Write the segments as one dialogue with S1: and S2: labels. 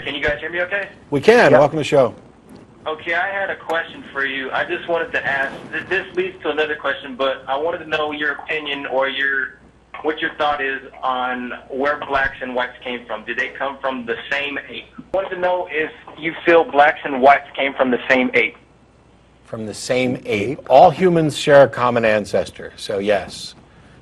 S1: Can you guys hear me okay?
S2: We can. Yep. Welcome to the show.
S1: Okay, I had a question for you. I just wanted to ask, this leads to another question, but I wanted to know your opinion or what your thought is on where blacks and whites came from. Did they come from the same ape? I wanted to know if you feel blacks and whites came from the same ape.
S2: From the same ape? All humans share a common ancestor, so yes.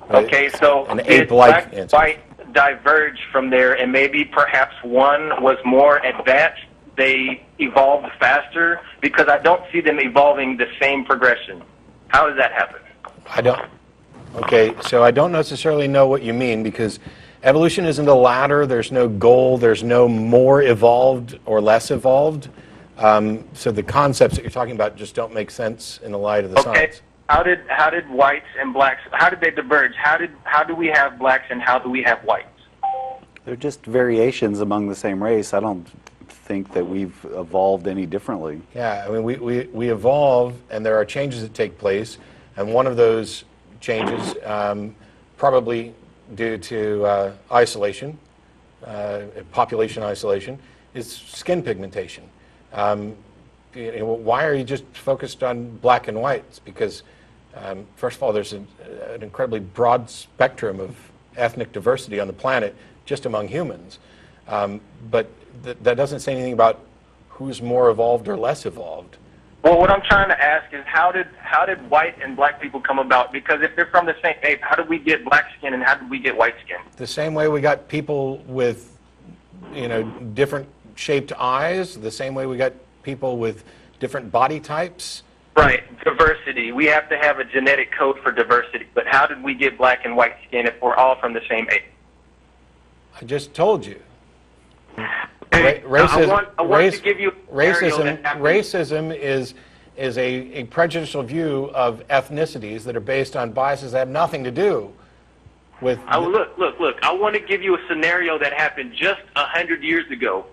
S1: Okay, so
S2: an
S1: did
S2: ape-like
S1: black and white diverge from there, and maybe perhaps one was more advanced? They evolved faster, because I don't see them evolving the same progression. How does that happen?
S2: I don't. Okay, so I don't necessarily know what you mean, because evolution isn't a ladder. There's no goal. There's no more evolved or less evolved. So the concepts that you're talking about just don't make sense in the light of the science.
S1: How did whites and blacks, how did they diverge? How do we have blacks and how do we have whites?
S3: They're just variations among the same race. I don't think that we've evolved any differently.
S2: Yeah, I mean, we evolve, and there are changes that take place, and one of those changes, probably due to isolation, population isolation, is skin pigmentation. Why are you just focused on black and whites? Because, first of all, there's an incredibly broad spectrum of ethnic diversity on the planet just among humans. But that doesn't say anything about who's more evolved or less evolved.
S1: Well, what I'm trying to ask is how did white and black people come about? Because if they're from the same ape, how did we get black skin and how did we get white skin?
S2: The same way we got people with, different shaped eyes, the same way we got people with different body types.
S1: Right, diversity. We have to have a genetic code for diversity. But how did we get black and white skin if we're all from the same ape?
S2: I just told you. Racism is a prejudicial view of ethnicities that are based on biases that have nothing to do with...
S1: Look. I want to give you a scenario that happened just 100 years ago.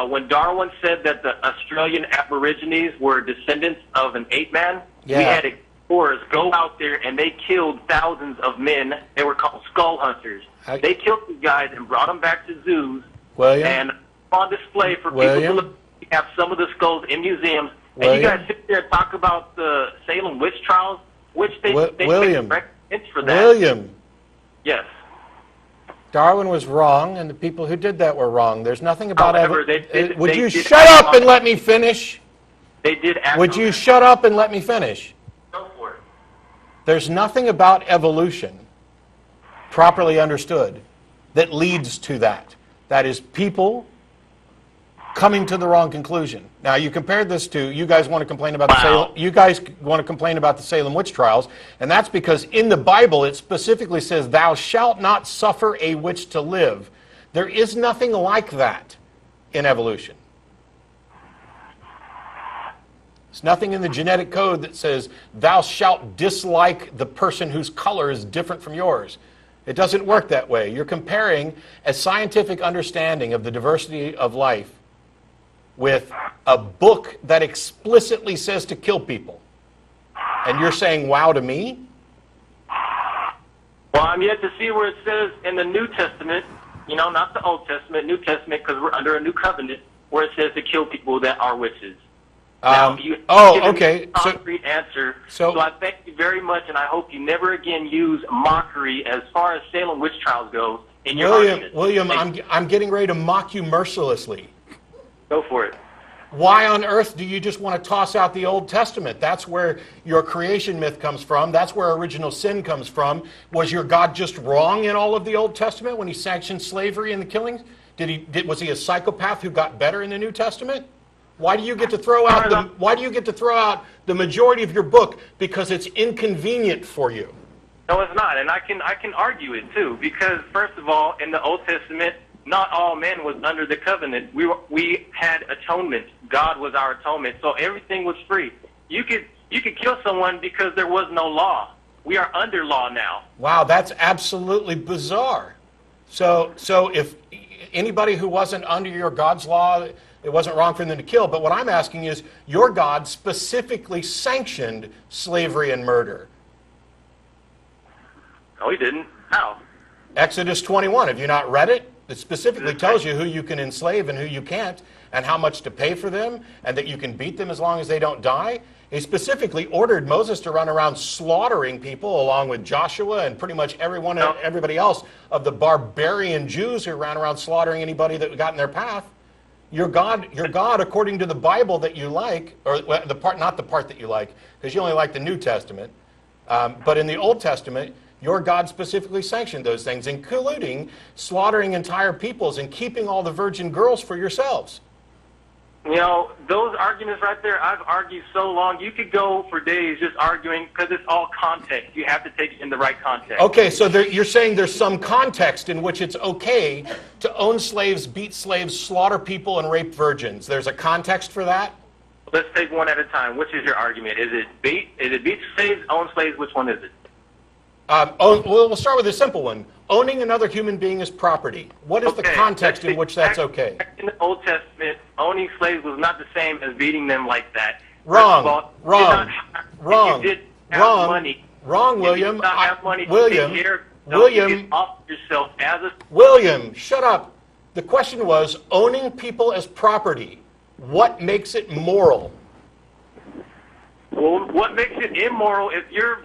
S1: When Darwin said that the Australian Aborigines were descendants of an ape man, we had explorers go out there and they killed thousands of men. They were called skull hunters. They killed these guys and brought them back to zoos. And on display for people to look. We have some of the skulls in museums. And you guys sit there and talk about the Salem witch trials, which they
S2: William,
S1: for that.
S2: William.
S1: Yes.
S2: Darwin was wrong, and the people who did that were wrong. There's nothing about
S1: evidence.
S2: Would you shut up and let me finish?
S1: They did.
S2: Would you shut up and let me finish?
S1: Go for it.
S2: There's nothing about evolution, properly understood, that leads to that. That is people coming to the wrong conclusion. Now, you compared this to, you guys want to complain about the Salem witch trials, and that's because in the Bible it specifically says, "Thou shalt not suffer a witch to live." There is nothing like that in evolution. There's nothing in the genetic code that says, "Thou shalt dislike the person whose color is different from yours." It doesn't work that way. You're comparing a scientific understanding of the diversity of life with a book that explicitly says to kill people. And you're saying, wow, to me?
S1: Well, I'm yet to see where it says in the New Testament, not the Old Testament, New Testament, because we're under a new covenant, where it says to kill people that are witches. Now,
S2: okay.
S1: Concrete answer. So I thank you very much, and I hope you never again use mockery as far as Salem witch trials goes in your argument.
S2: William, I'm getting ready to mock you mercilessly.
S1: Go for it.
S2: Why on earth do you just want to toss out the Old Testament? That's where your creation myth comes from. That's where original sin comes from. Was your God just wrong in all of the Old Testament when he sanctioned slavery and the killings? Was he a psychopath who got better in the New Testament? Why do you get to throw out the majority of your book because it's inconvenient for you?
S1: No, it's not, and I can argue it too, because first of all, in the Old Testament, not all men was under the covenant. We had atonement. God was our atonement, so everything was free. You could kill someone because there was no law. We are under law now.
S2: Wow, that's absolutely bizarre. So if anybody who wasn't under your God's law, it wasn't wrong for them to kill. But what I'm asking is, your God specifically sanctioned slavery and murder.
S1: No, he didn't. How?
S2: Exodus 21. Have you not read it? It specifically tells you who you can enslave and who you can't, and how much to pay for them, and that you can beat them as long as they don't die. He specifically ordered Moses to run around slaughtering people, along with Joshua and pretty much everybody else of the barbarian Jews who ran around slaughtering anybody that got in their path. Your God, according to the Bible that you like, or the part, not the part that you like, because you only like the New Testament, but in the Old Testament, your God specifically sanctioned those things, including slaughtering entire peoples and keeping all the virgin girls for yourselves.
S1: You know, those arguments right there, I've argued so long. You could go for days just arguing because it's all context. You have to take it in the right context.
S2: Okay, so you're saying there's some context in which it's okay to own slaves, beat slaves, slaughter people, and rape virgins. There's a context for that?
S1: Let's take one at a time. Which is your argument? Is it beat slaves, own slaves? Which one is it?
S2: We'll start with a simple one. Owning another human being as property. What is the context in which that's okay?
S1: In the Old Testament, owning slaves was not the same as beating them like that.
S2: Wrong.
S1: Wrong,
S2: William. William, shut up. The question was owning people as property. What makes it moral?
S1: Well, what makes it immoral if your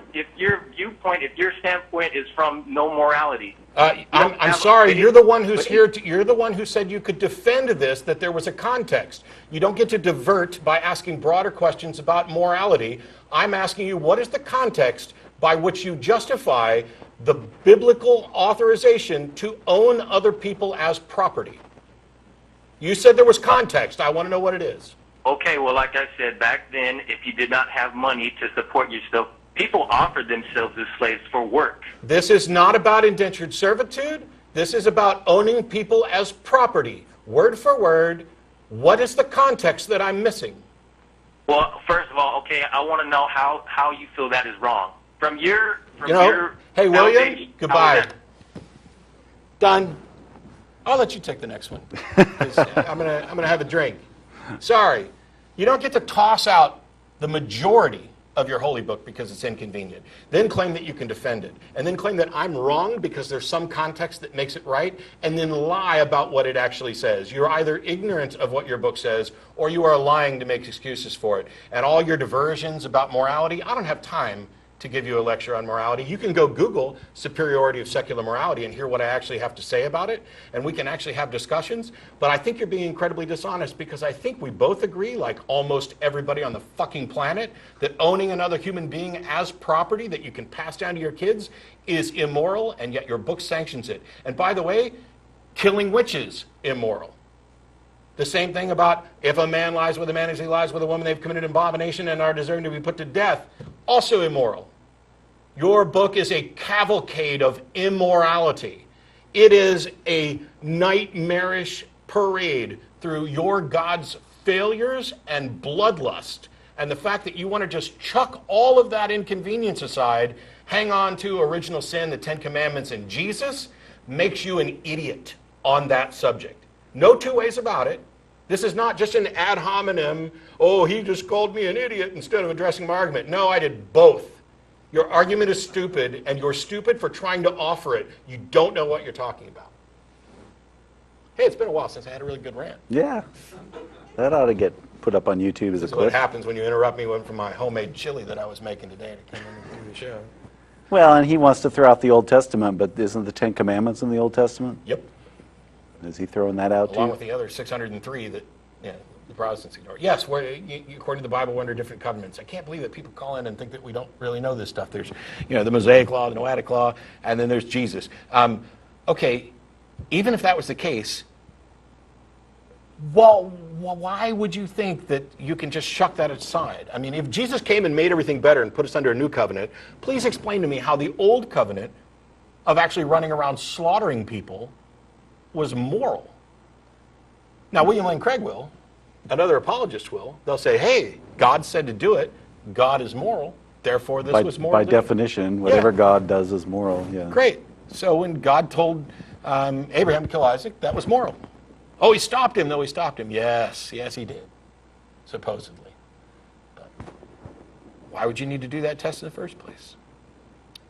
S1: viewpoint, if your standpoint is from no morality?
S2: I'm sorry. You're the one who's here. You're the one who said you could defend this, that there was a context. You don't get to divert by asking broader questions about morality. I'm asking you, what is the context by which you justify the biblical authorization to own other people as property? You said there was context. I want to know what it is.
S1: Okay, well, like I said, back then, if you did not have money to support yourself, people offered themselves as slaves for work.
S2: This is not about indentured servitude. This is about owning people as property. Word for word, what is the context that I'm missing?
S1: Well, first of all, okay, I want to know how you feel that is wrong.
S2: Hey, William, goodbye. Done. I'll let you take the next one. I'm gonna have a drink. Sorry. You don't get to toss out the majority of your holy book because it's inconvenient. Then claim that you can defend it. And then claim that I'm wrong because there's some context that makes it right. And then lie about what it actually says. You're either ignorant of what your book says or you are lying to make excuses for it. And all your diversions about morality, I don't have time to give you a lecture on morality. You can go Google superiority of secular morality and hear what I actually have to say about it, and we can actually have discussions. But I think you're being incredibly dishonest because I think we both agree, like almost everybody on the fucking planet, that owning another human being as property that you can pass down to your kids is immoral, and yet your book sanctions it. And by the way, killing witches, immoral. The same thing about if a man lies with a man as he lies with a woman, they've committed abomination and are deserving to be put to death. Also immoral. Your book is a cavalcade of immorality. It is a nightmarish parade through your God's failures and bloodlust. And the fact that you want to just chuck all of that inconvenience aside, hang on to original sin, the Ten Commandments, and Jesus, makes you an idiot on that subject. No two ways about it. This is not just an ad hominem, oh, he just called me an idiot instead of addressing my argument. No, I did both. Your argument is stupid, and you're stupid for trying to offer it. You don't know what you're talking about. Hey, it's been a while since I had a really good rant.
S3: Yeah. That ought to get put up on YouTube as a clip.
S2: What happens when you interrupt me from my homemade chili that I was making today to come in and do the show.
S3: Well, and he wants to throw out the Old Testament, but isn't the Ten Commandments in the Old Testament?
S2: Yep.
S3: Is he throwing that out too?
S2: Along with the other 603 that the Protestants ignore. Yes, according to the Bible, we're under different covenants. I can't believe that people call in and think that we don't really know this stuff. There's, the Mosaic Law, the Noahic Law, and then there's Jesus. Okay, even if that was the case, well, why would you think that you can just shuck that aside? I mean, if Jesus came and made everything better and put us under a new covenant, please explain to me how the old covenant of actually running around slaughtering people was moral. Now, William Lane Craig will, and other apologists will. They'll say, hey, God said to do it. God is moral. Therefore, this was moral.
S3: By definition, whatever God does is moral. Yeah.
S2: Great. So when God told Abraham to kill Isaac, that was moral. Oh, he stopped him, though he stopped him. Yes, he did, supposedly. But why would you need to do that test in the first place?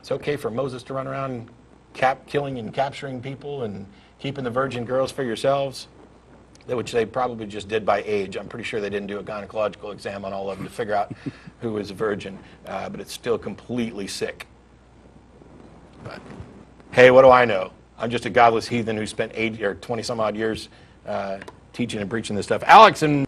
S2: It's okay for Moses to run around killing and capturing people and keeping the virgin girls for yourselves, which they probably just did by age. I'm pretty sure they didn't do a gynecological exam on all of them to figure out who was a virgin, but it's still completely sick. But hey, what do I know? I'm just a godless heathen who spent 80 or 20 some odd years teaching and preaching this stuff. Alex and